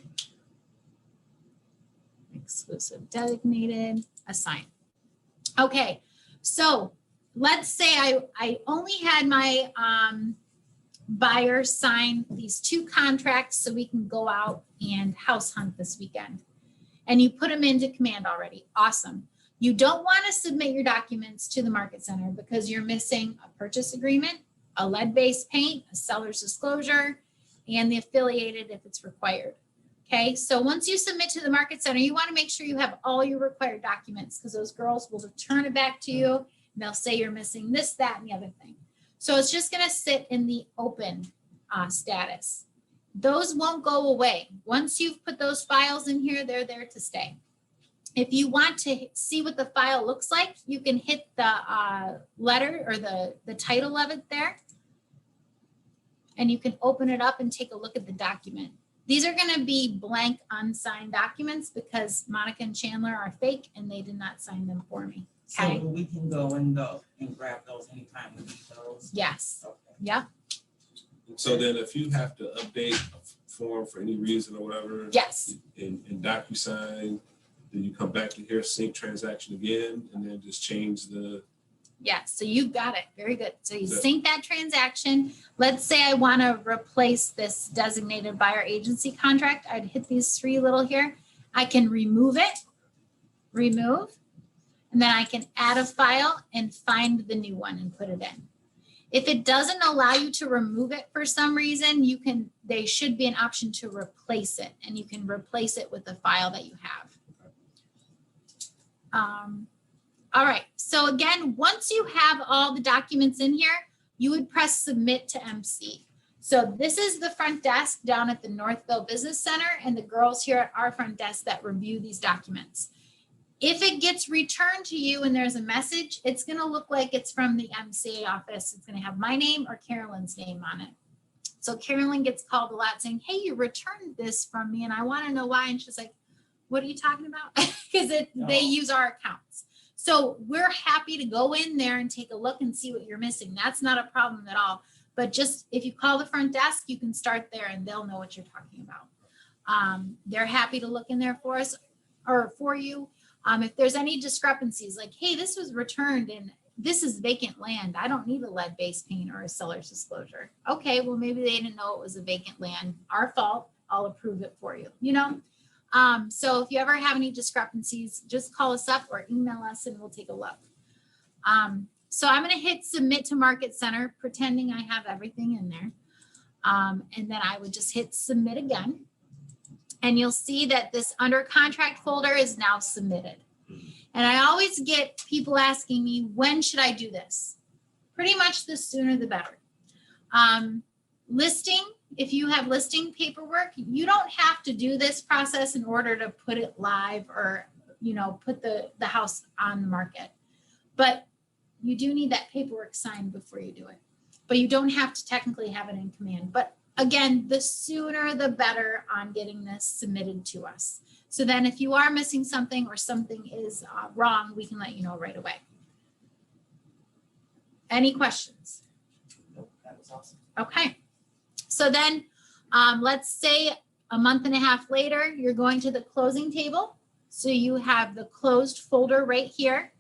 Exclusive designated, assign. Okay, so let's say I only had my buyer sign these 2 contracts so we can go out and house hunt this weekend. And you put them into command already. Awesome. You don't want to submit your documents to the market center because you're missing a purchase agreement, a lead-based paint, a seller's disclosure, and the affiliated if it's required. Okay, so once you submit to the market center, you want to make sure you have all your required documents because those girls will return it back to you and they'll say you're missing this, that, and the other thing. So it's just going to sit in the open status. Those won't go away. Once you've put those files in here, they're there to stay. If you want to see what the file looks like, you can hit the letter or the title of it there. And you can open it up and take a look at the document. These are going to be blank unsigned documents because Monica and Chandler are fake and they did not sign them for me. Okay.
So we can go and grab those anytime we need those?
Yes.
Okay.
Yep.
So then if you have to update a form for any reason or whatever.
Yes.
In DocuSign, then you come back to here, sync transaction again, and then just change the.
Yes. So you got it. Very good. So you
Yeah.
sync that transaction. Let's say I want to replace this designated buyer agency contract. I'd hit these 3 little here. I can remove it, remove, and then I can add a file and find the new one and put it in. If it doesn't allow you to remove it for some reason, there should be an option to replace it, and you can replace it with the file that you have. All right, so again, once you have all the documents in here, you would press submit to MC. So this is the front desk down at the Northville Business Center and the girls here at our front desk that review these documents. If it gets returned to you and there's a message, it's going to look like it's from the MCA office. It's going to have my name or Carolyn's name on it. So Carolyn gets called a lot saying, hey, you returned this from me and I want to know why. And she's like, what are you talking about? Because they use our accounts. So we're happy to go in there and take a look and see what you're missing. That's not a problem at all. But just if you call the front desk, you can start there and they'll know what you're talking about. They're happy to look in there for us or for you. If there's any discrepancies like, hey, this was returned and this is vacant land. I don't need a lead-based paint or a seller's disclosure. Okay, well, maybe they didn't know it was a vacant land. Our fault. I'll approve it for you, you know? So if you ever have any discrepancies, just call us up or email us and we'll take a look. So I'm going to hit submit to market center, pretending I have everything in there. And then I would just hit submit again. And you'll see that this under contract folder is now submitted. And I always get people asking me, when should I do this? Pretty much the sooner the better. Listing, if you have listing paperwork, you don't have to do this process in order to put it live or, you know, put the house on the market. But you do need that paperwork signed before you do it. but you don't have to technically have it in command. But again, the sooner the better on getting this submitted to us. So then if you are missing something or something is wrong, we can let you know right away. Any questions?
Nope, that was awesome.
Okay. So then let's say a month and a half later, you're going to the closing table. So you have the closed folder right here.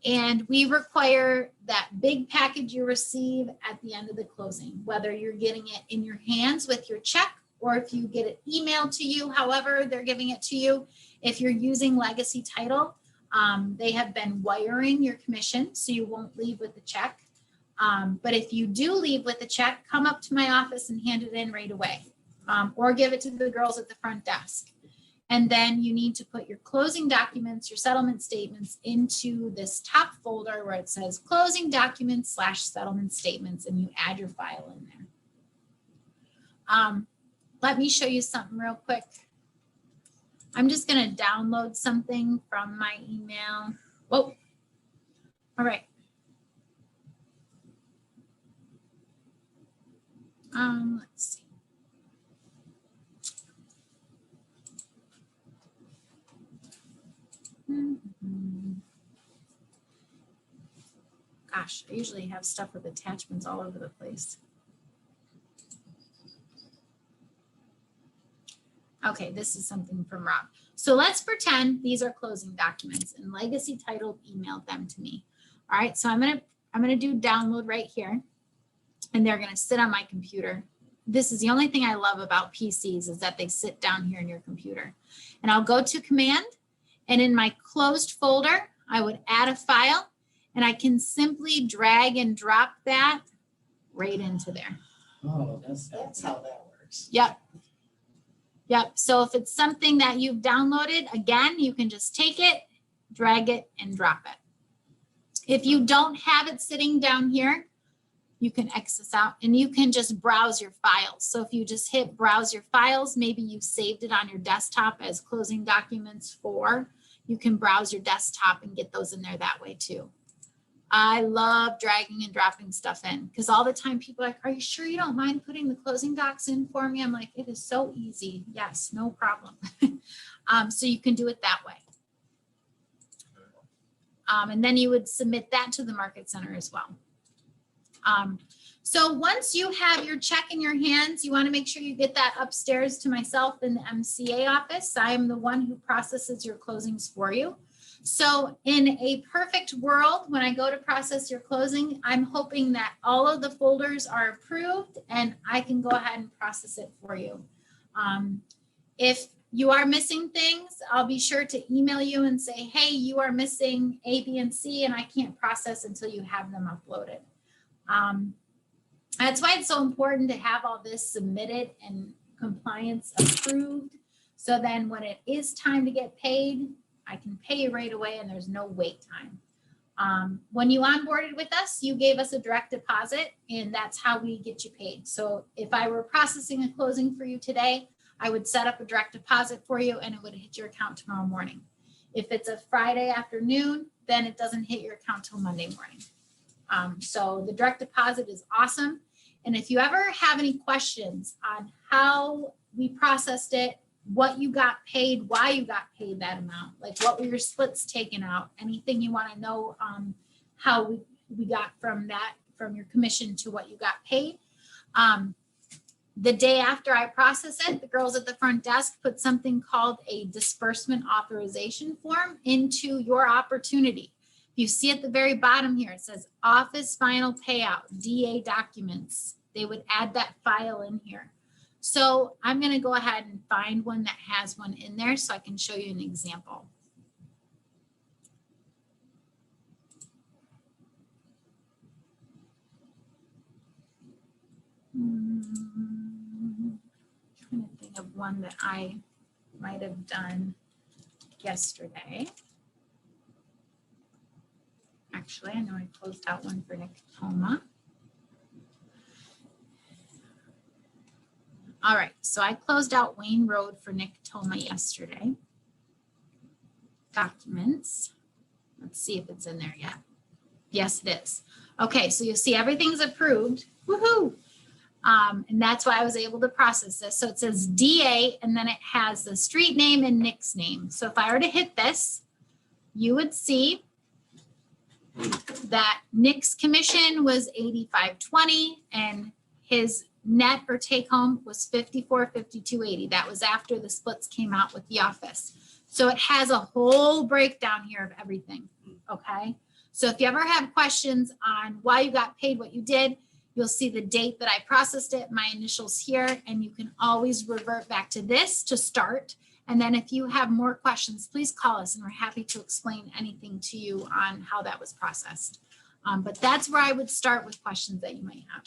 And we require that big package you receive at the end of the closing, whether you're getting it in your hands with your check or if you get it emailed to you, however they're giving it to you. If you're using Legacy Title, they have been wiring your commission so you won't leave with the check. But if you do leave with the check, come up to my office and hand it in right away, or give it to the girls at the front desk. And then you need to put your closing documents, your settlement statements into this top folder where it says closing documents / settlement statements, and you add your file in there. Let me show you something real quick. I'm just going to download something from my email. Whoa. All right. Let's see. Gosh, I usually have stuff with attachments all over the place. Okay, this is something from Rob. So let's pretend these are closing documents and Legacy Title emailed them to me. All right, so I'm gonna do download right here, and they're gonna sit on my computer. This is the only thing I love about PCs is that they sit down here in your computer. And I'll go to command, and in my closed folder, I would add a file, and I can simply drag and drop that right into there.
Oh,
That's how that works.
Yep. Yep. So if it's something that you've downloaded, again, you can just take it, drag it, and drop it. If you don't have it sitting down here, you can X this out and you can just browse your files. So if you just hit browse your files, maybe you saved it on your desktop as closing documents 4, you can browse your desktop and get those in there that way too. I love dragging and dropping stuff in because all the time people are like, are you sure you don't mind putting the closing docs in for me? I'm like, it is so easy. Yes, no problem. So you can do it that way. And then you would submit that to the Market Center as well. So once you have your check in your hands, you want to make sure you get that upstairs to myself in the MCA office. I am the one who processes your closings for you. So in a perfect world, when I go to process your closing, I'm hoping that all of the folders are approved and I can go ahead and process it for you. If you are missing things, I'll be sure to email you and say, hey, you are missing A, B, and C, and I can't process until you have them uploaded. That's why it's so important to have all this submitted and compliance approved. So then when it is time to get paid, I can pay you right away and there's no wait time. When you onboarded with us, you gave us a direct deposit and that's how we get you paid. So if I were processing a closing for you today, I would set up a direct deposit for you and it would hit your account tomorrow morning. If it's a Friday afternoon, then it doesn't hit your account till Monday morning. So the direct deposit is awesome. And if you ever have any questions on how we processed it, what you got paid, why you got paid that amount, like what were your splits taken out, anything you want to know, how we got from your commission to what you got paid. The day after I process it, the girls at the front desk put something called a disbursement authorization form into your opportunity. You see at the very bottom here, it says office final payout, DA documents. They would add that file in here. So I'm going to go ahead and find one that has one in there so I can show you an example. Trying to think of one that I might have done yesterday. Actually, I know I closed out one for Nicotoma. All right, so I closed out Wayne Road for Nicotoma yesterday. Documents. Let's see if it's in there yet. Yes, it is. Okay, so you'll see everything's approved. Woohoo! And that's why I was able to process this. So it says DA and then it has the street name and Nick's name. So if I were to hit this, you would see that Nick's commission was 85.20 and his net or take home was 54.52.80. That was after the splits came out with the office. So it has a whole breakdown here of everything. Okay. So if you ever have questions on why you got paid what you did, you'll see the date that I processed it, my initials here, and you can always revert back to this to start. And then if you have more questions, please call us and we're happy to explain anything to you on how that was processed. But that's where I would start with questions that you might have.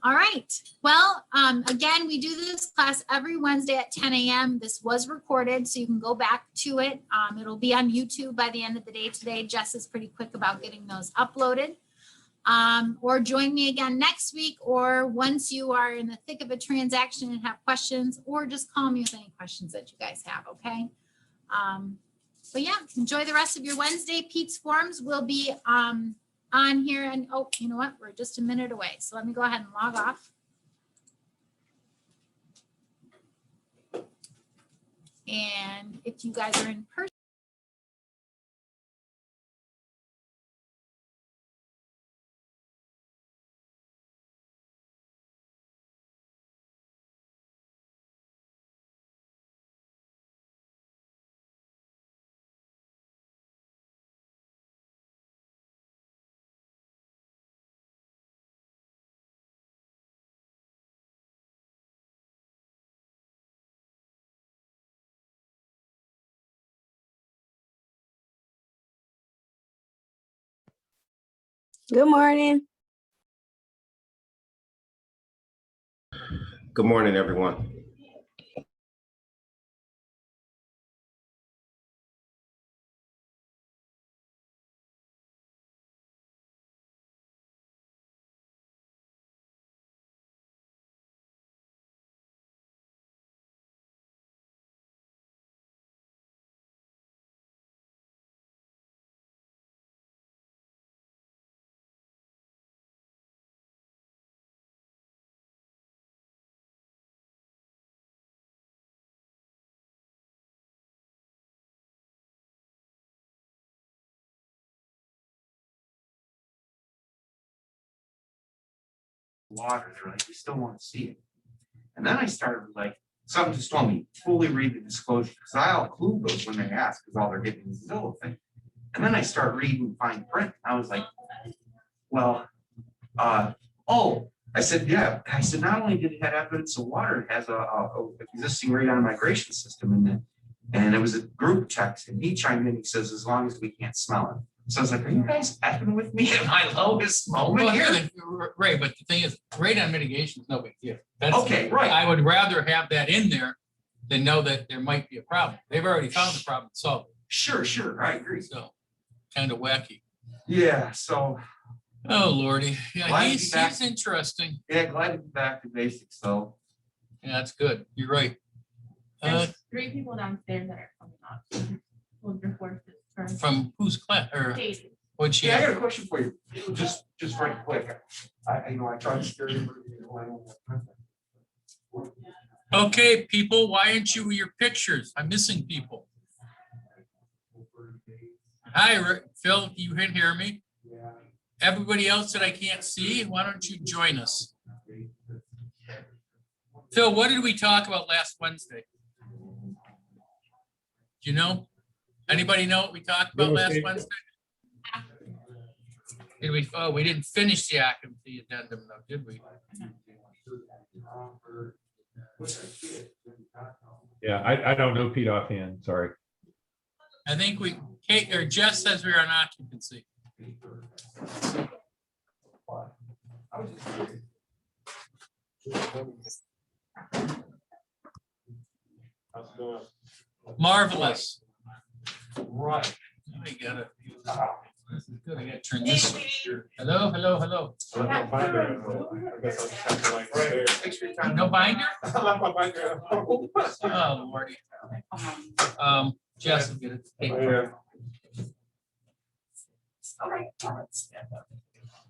All right. Well, again, we do this class every Wednesday at 10 a.m. This was recorded, so you can go back to it. It'll be on YouTube by the end of the day today. Jess is pretty quick about getting those uploaded. Or join me again next week, or once you are in the thick of a transaction and have questions, or just call me with any questions that you guys have, okay? But yeah, enjoy the rest of your Wednesday. Pete's Forms will be on here, and oh, you know what? We're just a minute away. So let me go ahead and log off. And if you guys are in person,
Good morning.
Good morning, everyone.
Water, they're like, we still want to see it. And then I started like, something just told me, fully read the disclosure, because I'll include those when they ask, because all they're getting is the Zillow thing. And then I start reading fine print. I was like, well, oh, I said, yeah. I said, not only did it have evidence of water, it has a existing radon migration system in it. And it was a group text, and he chimed in, he says, as long as we can't smell it. So I was like, are you guys effing with me at my lowest moment
Well,
here?
right, but the thing is, radon mitigation is no big deal. That's,
Okay, right.
I would rather have that in there than know that there might be a problem. They've already found the problem, so.
Sure, I agree.
So, kind of wacky.
Yeah, so
Oh, Lordy. Yeah,
Glad to be
he's
back.
interesting.
yeah, glad to be back to basics though.
Yeah, that's good. You're right.
There's 3 people downstairs that are coming up. We'll report this from
From whose class or
Daisy.
what'd she
Yeah, I
have?
got a question for you. Just right quick. I tried to scare you.
Okay, people, why aren't you with your pictures? I'm missing people. Hi, Phil, you can hear me? Everybody else that I can't see, why don't you join us? Phil, what did we talk about last Wednesday? Do you know? Anybody know what we talked about last Wednesday? Did we, oh, we didn't finish the occupancy addendum though, did we?
Yeah, I don't know Pete offhand, sorry.
I think we, Kate or Jess says we're on occupancy. Marvelous.
Right.
I got it. This is good. I gotta turn this. Hello.
Thanks for your time.
No binder?
I left my binder.
Oh, Lordy. Jess will get it.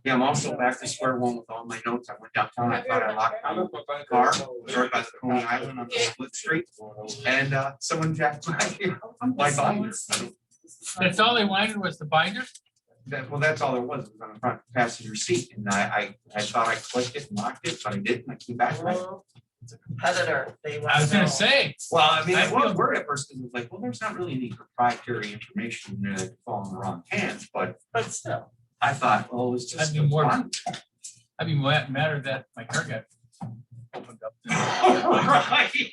Yeah, I'm also back to square one with all my notes. I went downtown. I thought I locked my car. It was right by the Coney Island on Split Street. And someone jacked my binder.
That's all they wanted was the binder?
Well, that's all there was. It was on the front passenger seat. And I thought I clicked it and locked it, but I didn't. I came back.
It's a competitor. They want
I was gonna
know.
say,
Well, I mean, I
I
was
feel-
worried at first because it was like, well, there's not really any proprietary information there that could fall in the wrong hands, but
But still.
I thought, well, it was just.
I'd be more-
fun.
I'd be mad that my car got opened up.
Right,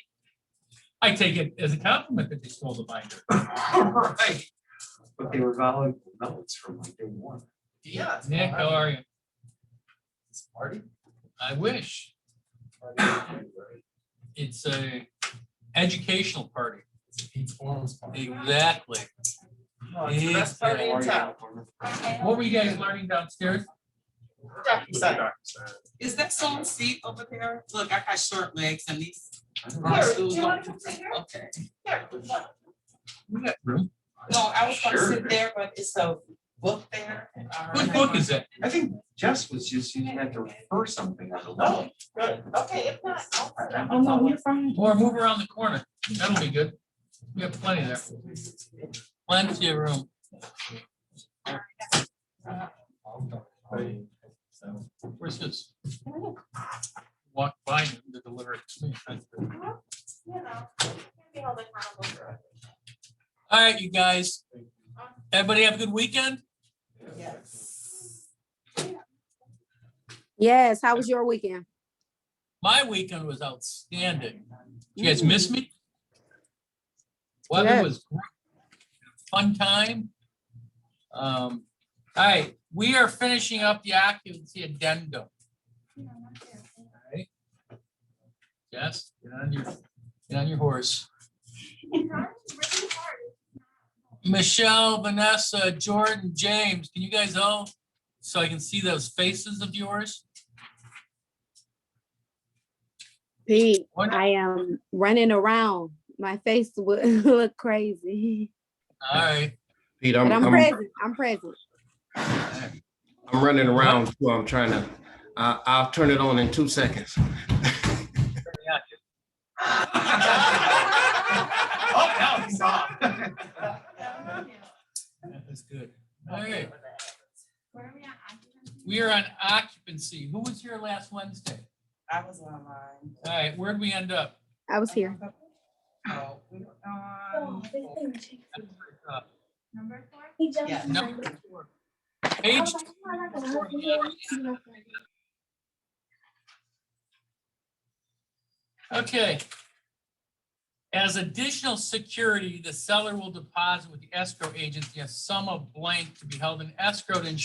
I take it as a compliment that they stole the binder.
right. But they were valuable notes from like day one.
Yeah. it's
Nick, how are you?
Party?
I wish. It's a educational party. Exactly.
Oh, it's the best party in town.
What were you guys learning downstairs?
DocuSign.
Is that someone's seat over there? Look, I got short legs and these.
Here, do you want to come sit here?
Okay.
Here.
We got room.
No, I was gonna
Sure.
sit there, but it's a book there.
What book is it?
I think Jess was just using that to refer something on the
Oh,
wall.
good. Okay, if not, I'll put it
Oh, no, we're fine.
Or move around the corner. That'll be good. We have plenty there. Plenty of room. Where's this? Walk by him to deliver it to me. That's good.
You know, maybe I'll like run over it.
All right, you guys. Everybody have a good weekend?
Yes.
Yes, how was your weekend?
My weekend was outstanding. Did you guys miss me?
Yeah.
Weather was great. Fun time. All right, we are finishing up the occupancy addendum. Right. Yes, get on your horse. Michelle, Vanessa, Jordan, James, can you guys all, so I can see those faces of yours?
Pete,
What?
I am running around. My face would look crazy.
All right.
Pete,
But I'm
I'm
present. I'm present.
running around too. I'm trying to, I'll turn it on in 2 seconds.
Oh, now he's off.
That's good. All right,
Where are we at? Occupancy?
we are on occupancy. Who was here last Wednesday?
I was online.
All right, where'd we end up?
I was here.
Oh, we were
Oh,
on.
this thing changed. Number 4?
Yes.
Number 4. Page. Okay. As additional security, the seller will deposit with the escrow agency a sum of blank to be held in escrow to ensure